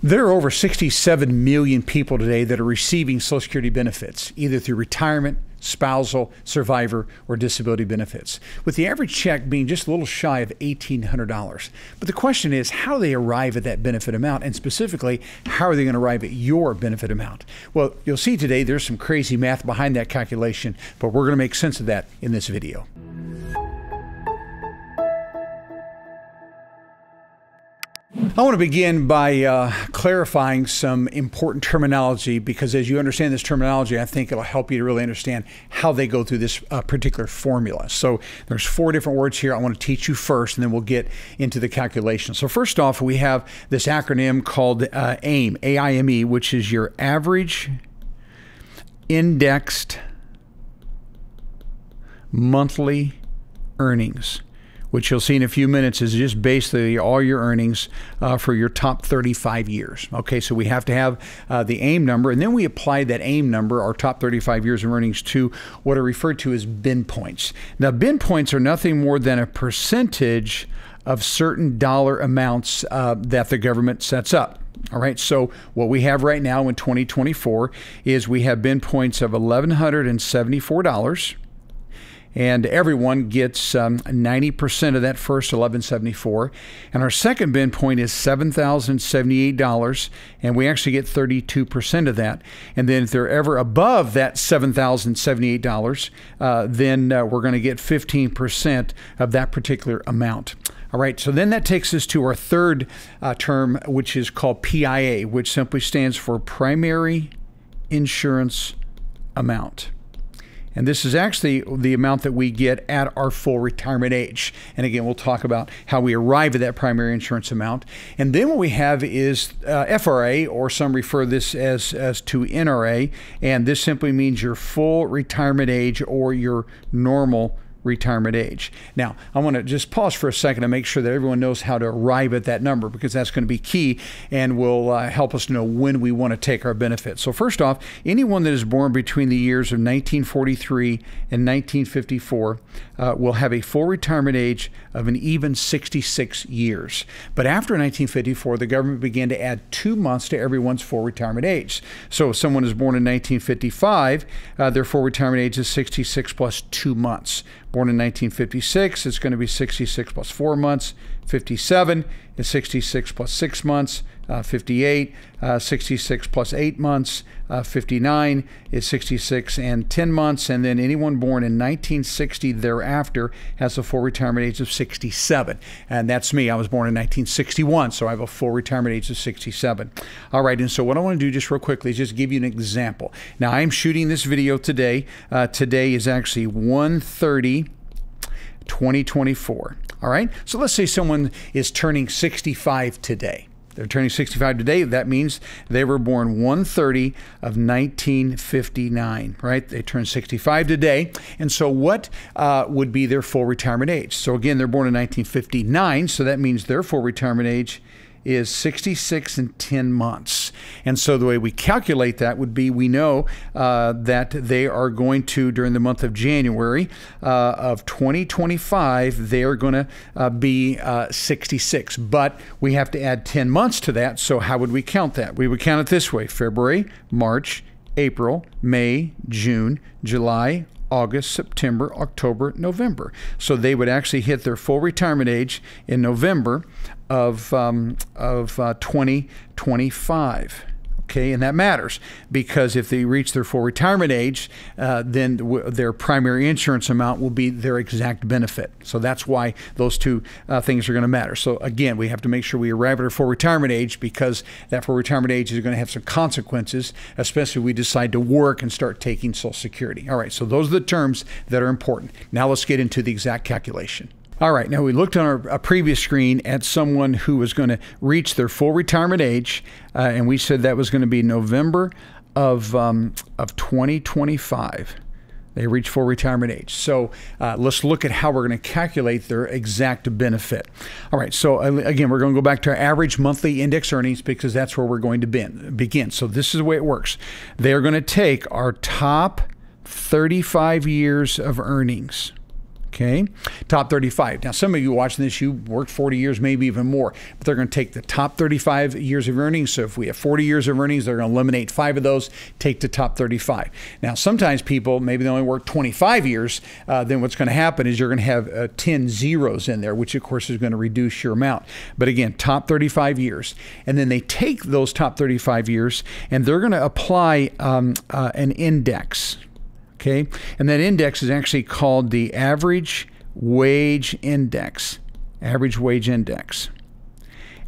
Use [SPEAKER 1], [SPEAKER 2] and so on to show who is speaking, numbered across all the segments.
[SPEAKER 1] There are over 67 million people today that are receiving Social Security benefits, either through retirement, spousal, survivor, or disability benefits, with the average check being just a little shy of $1,800. But the question is, how do they arrive at that benefit amount? And specifically, how are they going to arrive at your benefit amount? Well, you'll see today there's some crazy math behind that calculation, but we're going to make sense of that in this video. I want to begin by clarifying some important terminology, because as you understand this terminology, I think it'll help you to really understand how they go through this particular formula. So there's 4 different words here I want to teach you first, and then we'll get into the calculation. So first off, we have this acronym called AIME, A-I-M-E, which is your average indexed monthly earnings, which you'll see in a few minutes is just basically all your earnings for your top 35 years. Okay, so we have to have the AIME number, and then we apply that AIME number, our top 35 years of earnings, to what are referred to as bin points. Now, bin points are nothing more than a percentage of certain dollar amounts that the government sets up. All right, so what we have right now in 2024 is we have bin points of $1,174. And everyone gets 90% of that first $1,174. And our second bin point is $7,078, and we actually get 32% of that. And then if they're ever above that $7,078, then we're going to get 15% of that particular amount. All right, so then that takes us to our third term, which is called PIA, which simply stands for Primary Insurance Amount. And this is actually the amount that we get at our full retirement age. And again, we'll talk about how we arrive at that primary insurance amount. And then what we have is FRA, or some refer this as to NRA. And this simply means your full retirement age or your normal retirement age. Now, I want to just pause for a second to make sure that everyone knows how to arrive at that number, because that's going to be key and will help us to know when we want to take our benefits. So first off, anyone that is born between the years of 1943 and 1954 will have a full retirement age of an even 66 years. But after 1954, the government began to add 2 months to everyone's full retirement age. So if someone is born in 1955, their full retirement age is 66 plus 2 months. Born in 1956, it's going to be 66 plus 4 months. 57 is 66 plus 6 months. 58, 66 plus 8 months. 59 is 66 and 10 months. And then anyone born in 1960 thereafter has a full retirement age of 67. And that's me. I was born in 1961, so I have a full retirement age of 67. All right, and so what I want to do just real quickly is just give you an example. Now, I'm shooting this video today. Today is actually 1/30/2024. All right, so let's say someone is turning 65 today. They're turning 65 today. That means they were born 1/30/1959, right? They turned 65 today. And so what would be their full retirement age? So again, they're born in 1959, so that means their full retirement age is 66 and 10 months. And so the way we calculate that would be, we know that they are going to, during the month of January of 2025, they are going to be 66. But we have to add 10 months to that. So how would we count that? We would count it this way: February, March, April, May, June, July, August, September, October, November. So they would actually hit their full retirement age in November of 2025. Okay, and that matters, because if they reach their full retirement age, then their primary insurance amount will be their exact benefit. So that's why those two things are going to matter. So again, we have to make sure we arrive at our full retirement age, because that full retirement age is going to have some consequences, especially if we decide to work and start taking Social Security. All right, so those are the terms that are important. Now let's get into the exact calculation. All right, now we looked on our previous screen at someone who was going to reach their full retirement age, and we said that was going to be November of 2025. They reach full retirement age. So let's look at how we're going to calculate their exact benefit. All right, so again, we're going to go back to our average monthly index earnings, because that's where we're going to begin. So this is the way it works. They're going to take our top 35 years of earnings. Okay, top 35. Now, some of you watching this, you worked 40 years, maybe even more, but they're going to take the top 35 years of earnings. So if we have 40 years of earnings, they're going to eliminate 5 of those, take the top 35. Now, sometimes people, maybe they only work 25 years, then what's going to happen is you're going to have 10 zeros in there, which of course is going to reduce your amount. But again, top 35 years. And then they take those top 35 years and they're going to apply an index. Okay, and that index is actually called the average wage index. Average wage index.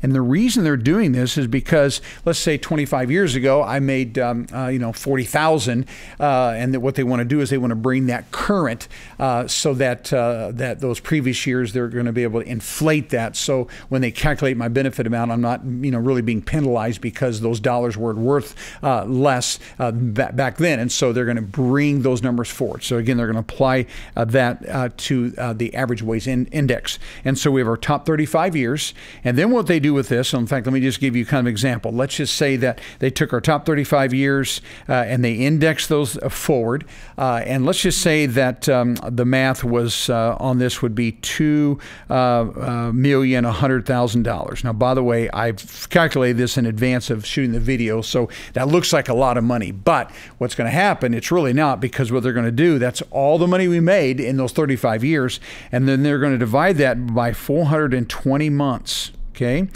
[SPEAKER 1] And the reason they're doing this is because, let's say 25 years ago, I made, $40,000, and what they want to do is they want to bring that current, so that that those previous years they're going to be able to inflate that. So when they calculate my benefit amount, I'm not, really being penalized because those dollars were worth less back then, and so they're going to bring those numbers forward. So again, they're going to apply that to the average wage index. And so we have our top 35 years, and then what they do with this. In fact, let me just give you kind of an example. Let's just say that they took our top 35 years and they indexed those forward. And let's just say that the math was on this would be $2,100,000. Now, by the way, I've calculated this in advance of shooting the video, so that looks like a lot of money. But what's going to happen, it's really not, because what they're going to do, that's all the money we made in those 35 years, and then they're going to divide that by 420 months. Okay,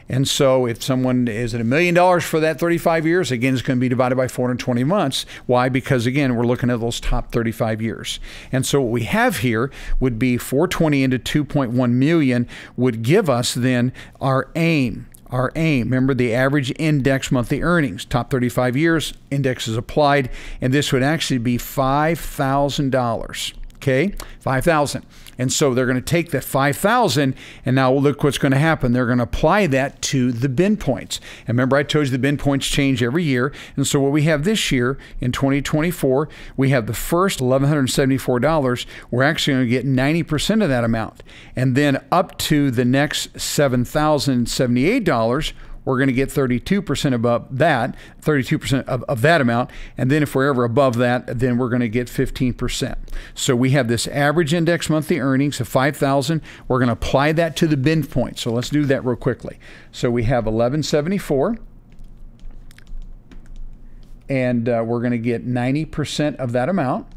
[SPEAKER 1] and so if someone is at $1 million for that 35 years, again, it's going to be divided by 420 months. Why? Because again, we're looking at those top 35 years. And so what we have here would be 420 into 2.1 million would give us then our AIME. Our AIME, remember the average index monthly earnings, top 35 years, index is applied, and this would actually be $5,000. Okay, 5,000. And so they're going to take that 5,000, and now look what's going to happen. They're going to apply that to the bin points. And remember, I told you the bin points change every year. And so what we have this year in 2024, we have the first $1,174. We're actually going to get 90% of that amount. And then up to the next $7,078, we're going to get 32% above that, 32% of that amount. And then if we're ever above that, then we're going to get 15%. So we have this average index monthly earnings of 5,000. We're going to apply that to the bin point. So let's do that real quickly. So we have 1174. And we're going to get 90% of that amount,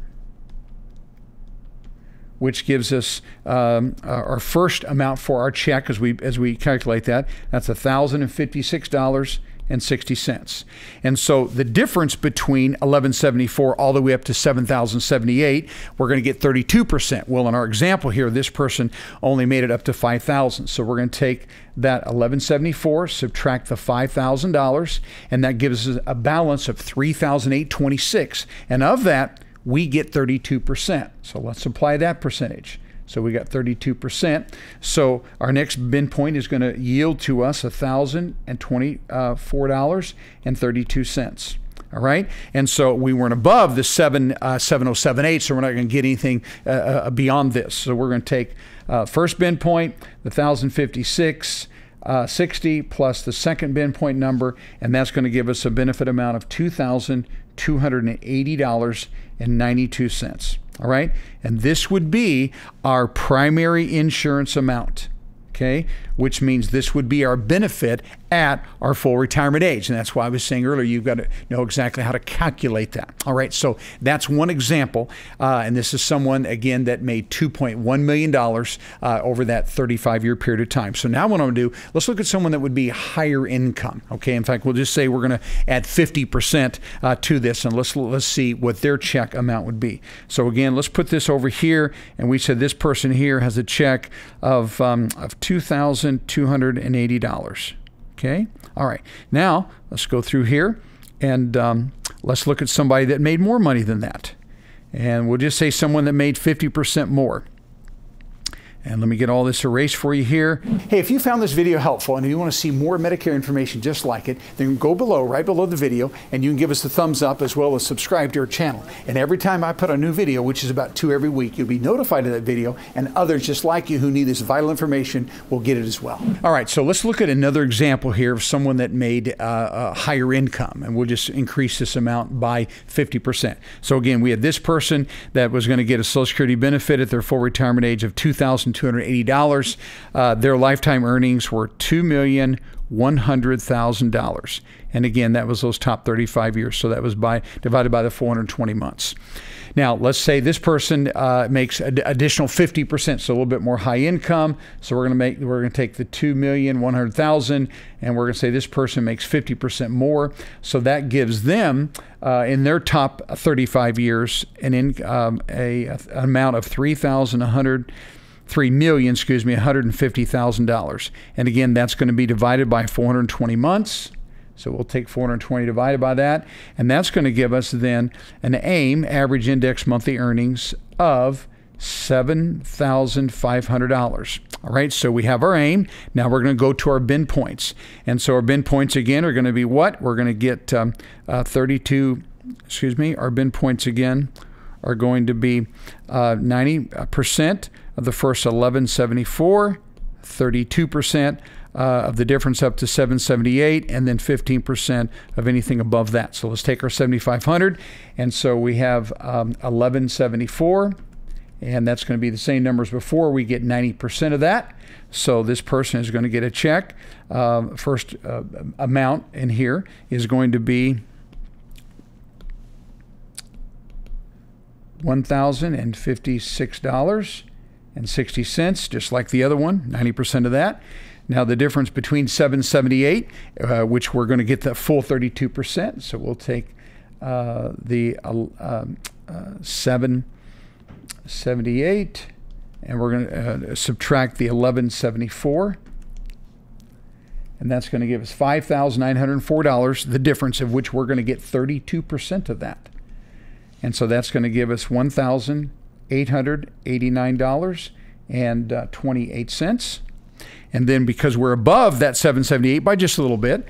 [SPEAKER 1] which gives us our first amount for our check as we calculate that. That's $1,056.60. And so the difference between 1174 all the way up to 7,078, we're going to get 32%. Well, in our example here, this person only made it up to 5,000. So we're going to take that 1174, subtract the $5,000, and that gives us a balance of 3,826. And of that, we get 32%. So let's apply that percentage. So we got 32%. So our next bin point is going to yield to us $1,024.32. All right. And so we weren't above the 7078, so we're not going to get anything beyond this. So we're going to take first bin point, the 1,056.60 plus the second bin point number, and that's going to give us a benefit amount of $2,280.92. All right, and this would be our primary insurance amount. Okay, which means this would be our benefit at our full retirement age. And that's why I was saying earlier, you've got to know exactly how to calculate that. All right, so that's one example. And this is someone, again, that made $2.1 million over that 35-year period of time. So now what I'm going to do, let's look at someone that would be higher income. Okay, in fact, we'll just say we're going to add 50% to this, and let's see what their check amount would be. So again, let's put this over here, and we said this person here has a check of $2,280. Okay, all right. Now let's go through here, and let's look at somebody that made more money than that. And we'll just say someone that made 50% more. And let me get all this erased for you here. Hey, if you found this video helpful and you want to see more Medicare information just like it, then go below, right below the video, and you can give us a thumbs up as well as subscribe to our channel. And every time I put a new video, which is about 2 every week, you'll be notified of that video, and others just like you who need this vital information will get it as well. All right, so let's look at another example here of someone that made a higher income, and we'll just increase this amount by 50%. So again, we had this person that was going to get a Social Security benefit at their full retirement age of $2,280. Their lifetime earnings were $2,100,000. And again, that was those top 35 years. So that was divided by the 420 months. Now, let's say this person makes an additional 50%, so a little bit more high income. So we're going to take the $2,100,000, and we're going to say this person makes 50% more. So that gives them, in their top 35 years, an amount of $3,150,000. And again, that's going to be divided by 420 months. So we'll take 420 divided by that, and that's going to give us then an AIME, average index monthly earnings, of $7,500. All right, so we have our AIME. Now we're going to go to our bin points. And so our bin points again are going to be what? We're going to get our bin points again are going to be 90% of the first 1174, 32% of the difference up to 778, and then 15% of anything above that. So let's take our 7,500, and so we have 1174, and that's going to be the same numbers before. We get 90% of that. So this person is going to get a check. First amount in here is going to be $1,056.60, just like the other one, 90% of that. Now the difference between 778, which we're going to get the full 32%, so we'll take the 778, and we're going to subtract the 1174, and that's going to give us $5,904, the difference of which we're going to get 32% of that. And so that's going to give us $1,889.28. And then because we're above that 778 by just a little bit,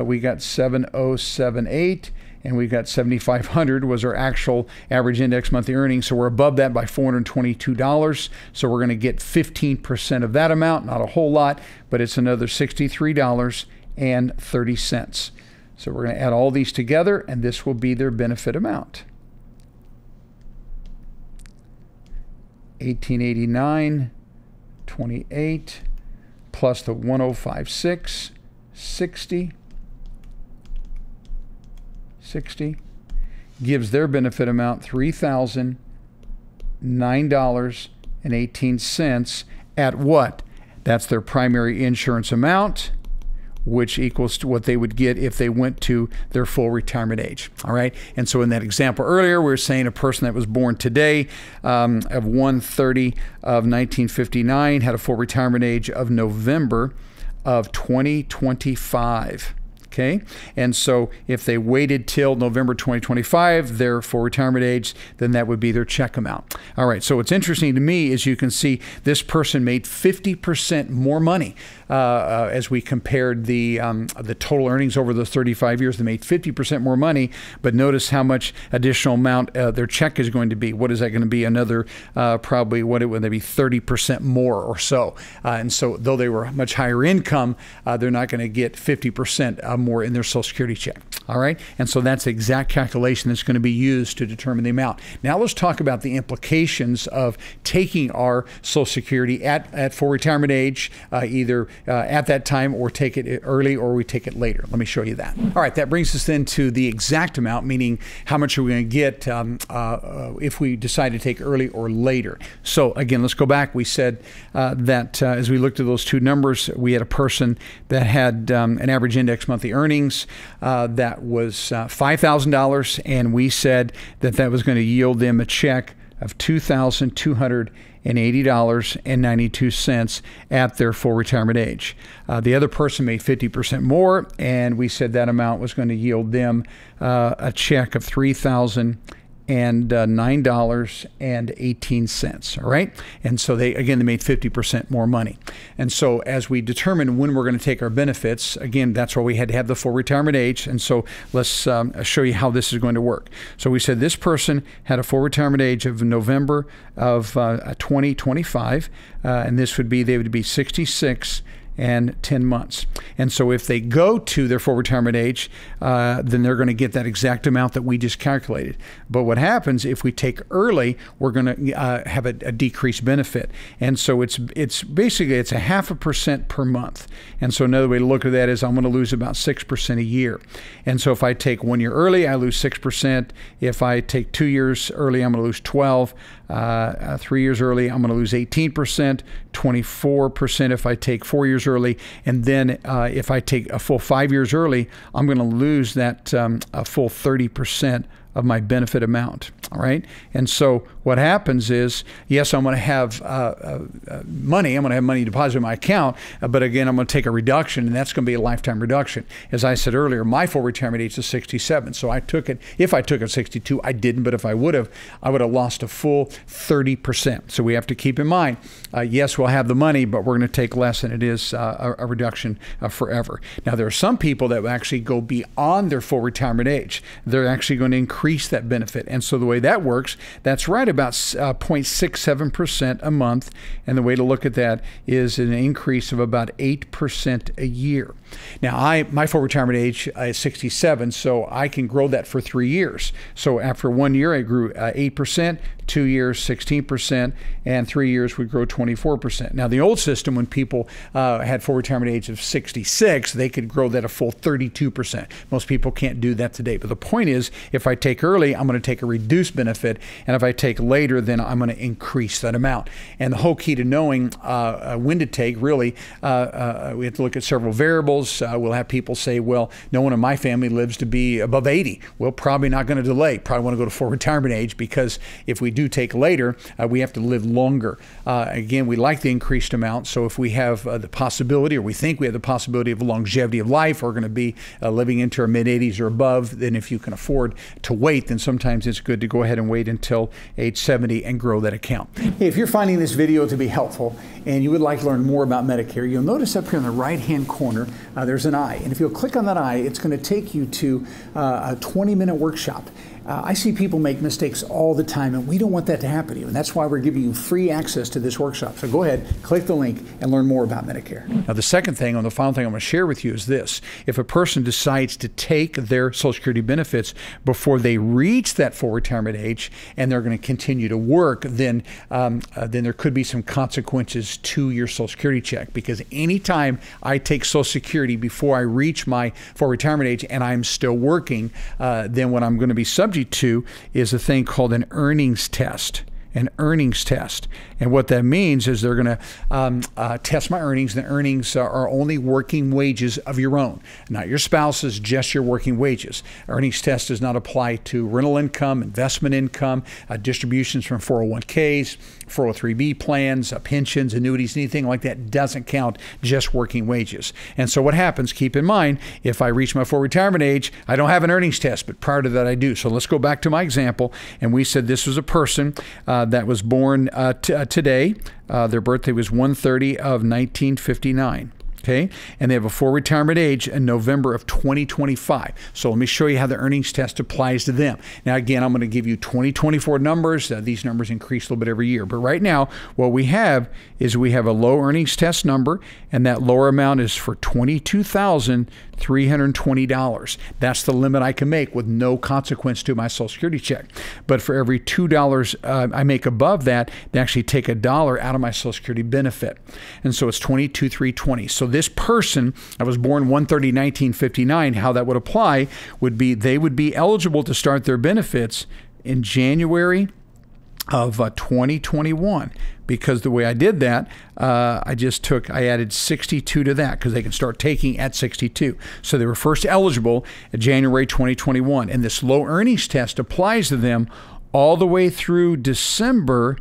[SPEAKER 1] we got 7078, and we got 7,500 was our actual average index monthly earnings. So we're above that by $422. So we're going to get 15% of that amount, not a whole lot, but it's another $63.30. So we're going to add all these together, and this will be their benefit amount. $1,889.28 plus the $105,660 gives their benefit amount $3,009.18 at what? That's their primary insurance amount, which equals to what they would get if they went to their full retirement age. All right. And so in that example earlier, we were saying a person that was born today of 1/30 of 1959 had a full retirement age of November of 2025. Okay, and so if they waited till November 2025, their full retirement age, then that would be their check amount. All right, so what's interesting to me is you can see this person made 50% more money as we compared the total earnings over those 35 years. They made 50% more money, but notice how much additional amount their check is going to be. What is that going to be? Another probably, what would they be, 30% more or so. And so though they were much higher income, they're not going to get 50% more in their Social Security check. All right, and so that's the exact calculation that's going to be used to determine the amount. Now let's talk about the implications of taking our Social Security at full retirement age, either at that time or take it early or we take it later. Let me show you that. All right, that brings us then to the exact amount, meaning how much are we going to get if we decide to take early or later. So again, let's go back. We said that as we looked at those two numbers, we had a person that had an average index monthly earnings that was $5,000, and we said that that was going to yield them a check of $2,280.92 at their full retirement age. The other person made 50% more, and we said that amount was going to yield them a check of $3,000 and $9.18. All right. And so they made 50% more money. And so as we determine when we're going to take our benefits, again, that's why we had to have the full retirement age. And so let's show you how this is going to work. So we said this person had a full retirement age of November of 2025. And this would be, they would be 66 and 10 months. And so if they go to their full retirement age, then they're going to get that exact amount that we just calculated. But what happens if we take early, we're going to have a decreased benefit. And so it's basically, it's 0.5% per month. And so another way to look at that is I'm going to lose about 6% a year. And so if I take 1 year early, I lose 6%. If I take 2 years early, I'm going to lose 12. 3 years early, I'm going to lose 18%, 24% if I take 4 years early, and then if I take a full 5 years early, I'm going to lose that a full 30% of my benefit amount. All right. And so what happens is, yes, I'm going to have money. I'm going to have money deposited in my account. But again, I'm going to take a reduction, and that's going to be a lifetime reduction. As I said earlier, my full retirement age is 67. So I took it. If I took it at 62, I didn't. But if I would have lost a full 30%. So we have to keep in mind, yes, we'll have the money, but we're going to take less, and it is a reduction forever. Now, there are some people that will actually go beyond their full retirement age. They're actually going to increase that benefit. And so the way that works, that's right about 0.67% a month. And the way to look at that is an increase of about 8% a year. Now, my full retirement age is 67, so I can grow that for 3 years. So after 1 year, I grew 8%, 2 years, 16%, and 3 years, we grow 24%. Now, the old system, when people had full retirement age of 66, they could grow that a full 32%. Most people can't do that today. But the point is, if I take early, I'm going to take a reduced benefit, and if I take later, then I'm going to increase that amount. And the whole key to knowing when to take, really, we have to look at several variables. We'll have people say, well, no one in my family lives to be above 80. Well, probably not going to delay. Probably want to go to full retirement age, because if we do take later, we have to live longer. Again, we like the increased amount. So if we have the possibility, or we think we have the possibility of longevity of life, or we're going to be living into our mid-80s or above, then if you can afford to wait, then sometimes it's good to go ahead and wait until age 70 and grow that account. Hey, if you're finding this video to be helpful and you would like to learn more about Medicare, you'll notice up here in the right-hand corner, there's an I. And if you'll click on that I, it's going to take you to a 20-minute workshop. I see people make mistakes all the time, and we don't want that to happen to you. And that's why we're giving you free access to this workshop. So go ahead, click the link, and learn more about Medicare. Now, the second thing, and the final thing I'm going to share with you is this. If a person decides to take their Social Security benefits before they reach that full retirement age, and they're going to continue to work, then there could be some consequences to your Social Security check. Because anytime I take Social Security before I reach my full retirement age and I'm still working, then what I'm going to be subject to is a thing called an earnings test. An earnings test. And what that means is they're going to test my earnings. The earnings are only working wages of your own, not your spouse's, just your working wages. Earnings test does not apply to rental income, investment income, distributions from 401ks, 403b plans, pensions, annuities, anything like that doesn't count, just working wages. And so what happens, keep in mind, if I reach my full retirement age, I don't have an earnings test, but prior to that I do. So let's go back to my example. And we said this was a person that was born today. Their birthday was 1/30 of 1959. Okay, and they have a full retirement age in November of 2025. So let me show you how the earnings test applies to them. Now, again, I'm going to give you 2024 numbers. These numbers increase a little bit every year. But right now, what we have is we have a low earnings test number, and that lower amount is for $22,320. That's the limit I can make with no consequence to my Social Security check. But for every $2 I make above that, they actually take $1 out of my Social Security benefit. And so it's $22,320. So this person that was born 1/30/1959, how that would apply would be they would be eligible to start their benefits in January of 2021. Because the way I did that, I added 62 to that because they can start taking at 62. So they were first eligible in January 2021. And this low earnings test applies to them all the way through December,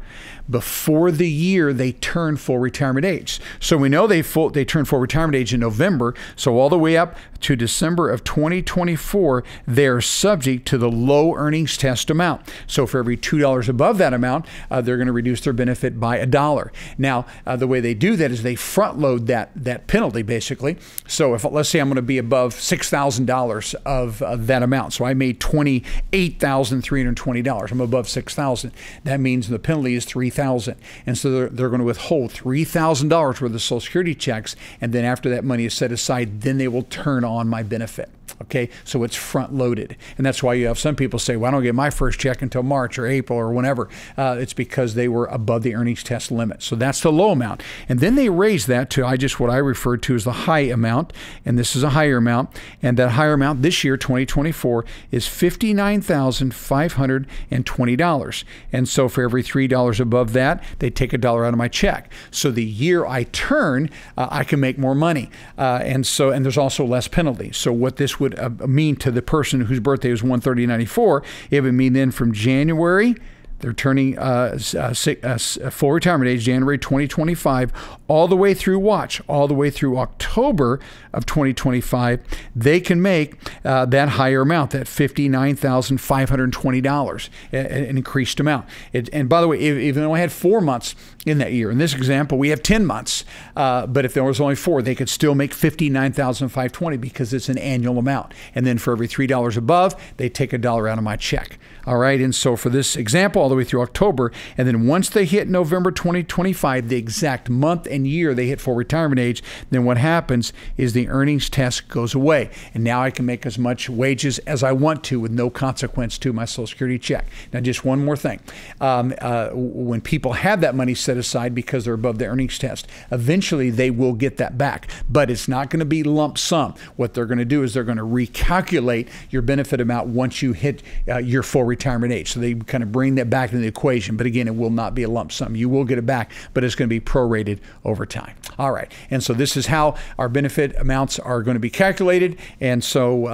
[SPEAKER 1] before the year they turn full retirement age. So we know they turn full retirement age in November, so all the way up to December of 2024, they're subject to the low earnings test amount. So for every $2 above that amount, they're going to reduce their benefit by $1. Now, the way they do that is they front load that penalty, basically. So if, let's say I'm going to be above $6,000 of that amount. So I made $28,320. I'm above $6,000. That means the penalty is $3,000. And so they're going to withhold $3,000 worth of Social Security checks. And then after that money is set aside, then they will turn on my benefit. Okay, so it's front loaded. And that's why you have some people say, well, I don't get my first check until March or April or whenever. It's because they were above the earnings test limit. So that's the low amount. And then they raise that to what I refer to as the high amount. And this is a higher amount. And that higher amount this year, 2024, is $59,520. And so for every $3 above that, they take $1 out of my check. So the year I turn, I can make more money. And there's also less penalty. So what this would mean to the person whose birthday was 1/30/94, it would mean then from January, they're turning full retirement age, January 2025, all the way through, all the way through October of 2025, they can make that higher amount, that $59,520, an increased amount. And by the way, even though I had 4 months in that year, in this example, we have 10 months, but if there was only 4, they could still make $59,520 because it's an annual amount. And then for every $3 above, they take $1 out of my check. All right, and so for this example, all the way through October, and then once they hit November 2025, the exact month and year they hit full retirement age, then what happens is the earnings test goes away. And now I can make as much wages as I want to with no consequence to my Social Security check. Now, just one more thing. When people have that money set aside because they're above the earnings test, eventually they will get that back. But it's not going to be lump sum. What they're going to do is they're going to recalculate your benefit amount once you hit your full retirement age. So they kind of bring that back into the equation. But again, it will not be a lump sum. You will get it back, but it's going to be prorated over time. All right. And so this is how our benefit amounts are going to be calculated. And so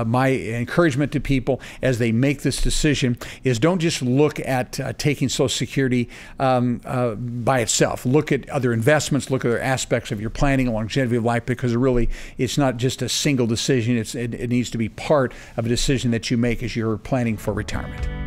[SPEAKER 1] my encouragement to people as they make this decision is don't just look at taking Social Security by itself. Look at other investments, look at other aspects of your planning and longevity of life, because really it's not just a single decision. It needs to be part of a decision that you make as you're planning for retirement.